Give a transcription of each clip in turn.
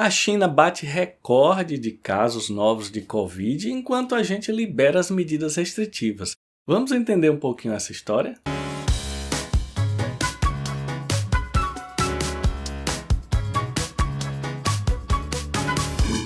A China bate recorde de casos novos de Covid enquanto a gente libera as medidas restritivas. Vamos entender um pouquinho essa história?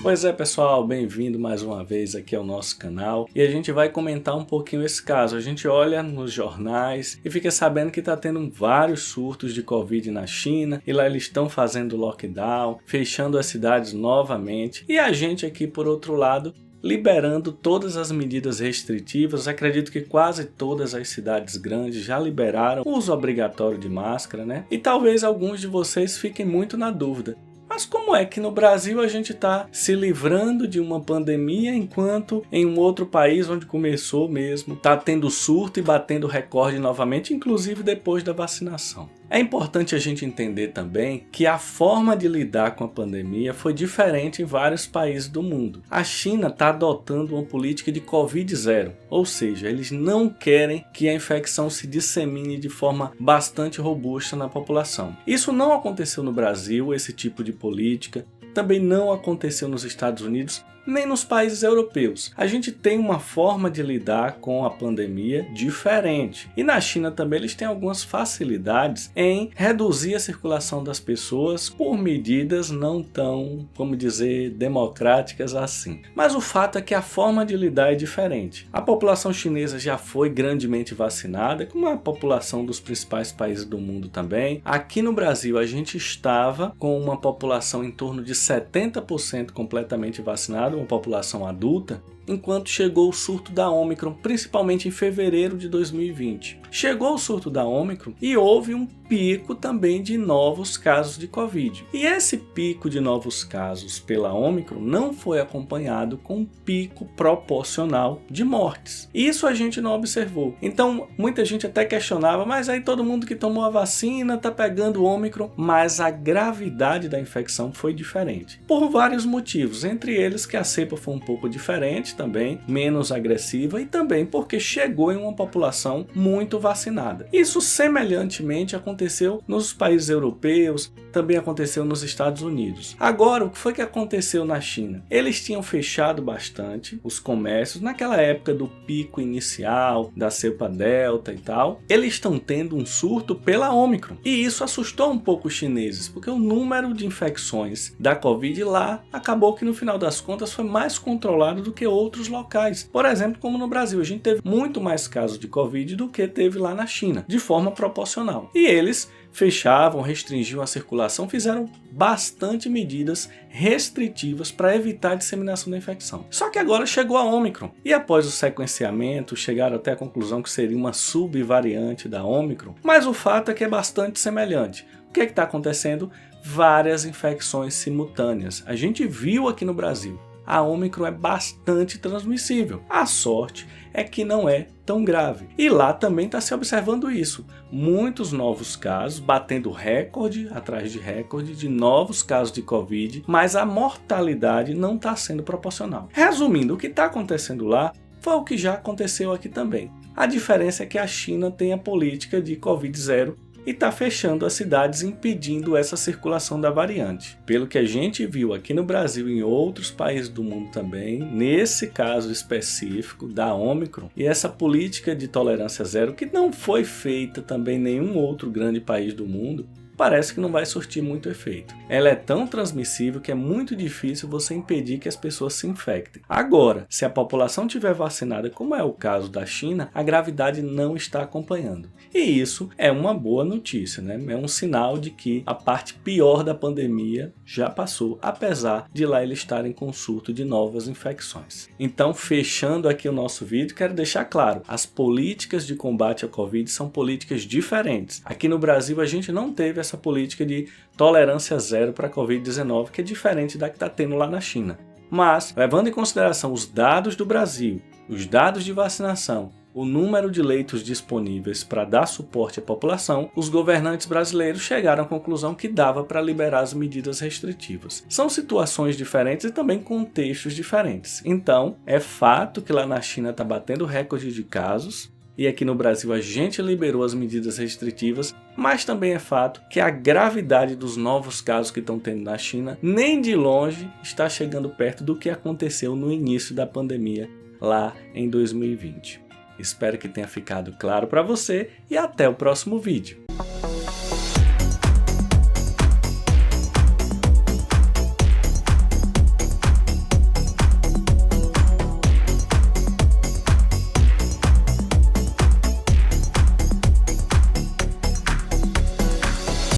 Pois é, pessoal, bem-vindo mais uma vez aqui ao nosso canal e a gente vai comentar um pouquinho esse caso. A gente olha nos jornais e fica sabendo que está tendo vários surtos de Covid na China e lá eles estão fazendo lockdown, fechando as cidades novamente e a gente aqui, por outro lado, liberando todas as medidas restritivas. Acredito que quase todas as cidades grandes já liberaram o uso obrigatório de máscara, né? E talvez alguns de vocês fiquem muito na dúvida. Mas como é que no Brasil a gente está se livrando de uma pandemia enquanto em um outro país onde começou mesmo está tendo surto e batendo recorde novamente, inclusive depois da vacinação? É importante a gente entender também que a forma de lidar com a pandemia foi diferente em vários países do mundo. A China está adotando uma política de Covid-0, ou seja, eles não querem que a infecção se dissemine de forma bastante robusta na população. Isso não aconteceu no Brasil, esse tipo de política. Também não aconteceu nos Estados Unidos, nem nos países europeus. A gente tem uma forma de lidar com a pandemia diferente. E na China também eles têm algumas facilidades em reduzir a circulação das pessoas por medidas não tão, vamos dizer, democráticas assim. Mas o fato é que a forma de lidar é diferente. A população chinesa já foi grandemente vacinada, como a população dos principais países do mundo também. Aqui no Brasil a gente estava com uma população em torno de 70% completamente vacinada, uma população adulta, enquanto chegou o surto da Ômicron, principalmente em fevereiro de 2020. Chegou o surto da Ômicron e houve um pico também de novos casos de Covid. E esse pico de novos casos pela Ômicron não foi acompanhado com um pico proporcional de mortes. Isso a gente não observou. Então, muita gente até questionava, mas aí todo mundo que tomou a vacina está pegando o Ômicron, mas a gravidade da infecção foi diferente. Por vários motivos, entre eles que a cepa foi um pouco diferente também, menos agressiva e também porque chegou em uma população muito vacinada. Isso semelhantemente aconteceu nos países europeus, também aconteceu nos Estados Unidos. Agora, o que foi que aconteceu na China? Eles tinham fechado bastante os comércios naquela época do pico inicial, da cepa Delta e tal. Eles estão tendo um surto pela Ômicron. E isso assustou um pouco os chineses, porque o número de infecções da Covid lá acabou que no final das contas foi mais controlado do que outros locais. Por exemplo, como no Brasil, a gente teve muito mais casos de Covid do que teve lá na China, de forma proporcional. E eles fechavam, restringiam a circulação, fizeram bastante medidas restritivas para evitar a disseminação da infecção. Só que agora chegou a Ômicron e após o sequenciamento chegaram até a conclusão que seria uma subvariante da Ômicron, mas o fato é que é bastante semelhante. O que é que está acontecendo? Várias infecções simultâneas. A gente viu aqui no Brasil. A Ômicron é bastante transmissível. A sorte é que não é tão grave. E lá também está se observando isso. Muitos novos casos, batendo recorde atrás de recorde de novos casos de Covid, mas a mortalidade não está sendo proporcional. Resumindo, o que está acontecendo lá foi o que já aconteceu aqui também. A diferença é que a China tem a política de Covid-0 e está fechando as cidades, impedindo essa circulação da variante. Pelo que a gente viu aqui no Brasil e em outros países do mundo também, nesse caso específico da Ômicron, e essa política de tolerância zero, que não foi feita também em nenhum outro grande país do mundo, parece que não vai surtir muito efeito. Ela é tão transmissível que é muito difícil você impedir que as pessoas se infectem. Agora, se a população estiver vacinada, como é o caso da China, a gravidade não está acompanhando. E isso é uma boa notícia, né? É um sinal de que a parte pior da pandemia já passou, apesar de lá eles estarem com surto de novas infecções. Então, fechando aqui o nosso vídeo, quero deixar claro, as políticas de combate à Covid são políticas diferentes. Aqui no Brasil a gente não teve essa política de tolerância zero para a Covid-19, que é diferente da que está tendo lá na China. Mas, levando em consideração os dados do Brasil, os dados de vacinação, o número de leitos disponíveis para dar suporte à população, os governantes brasileiros chegaram à conclusão que dava para liberar as medidas restritivas. São situações diferentes e também contextos diferentes. Então, é fato que lá na China está batendo recorde de casos, e aqui no Brasil a gente liberou as medidas restritivas, mas também é fato que a gravidade dos novos casos que estão tendo na China nem de longe está chegando perto do que aconteceu no início da pandemia lá em 2020. Espero que tenha ficado claro para você e até o próximo vídeo.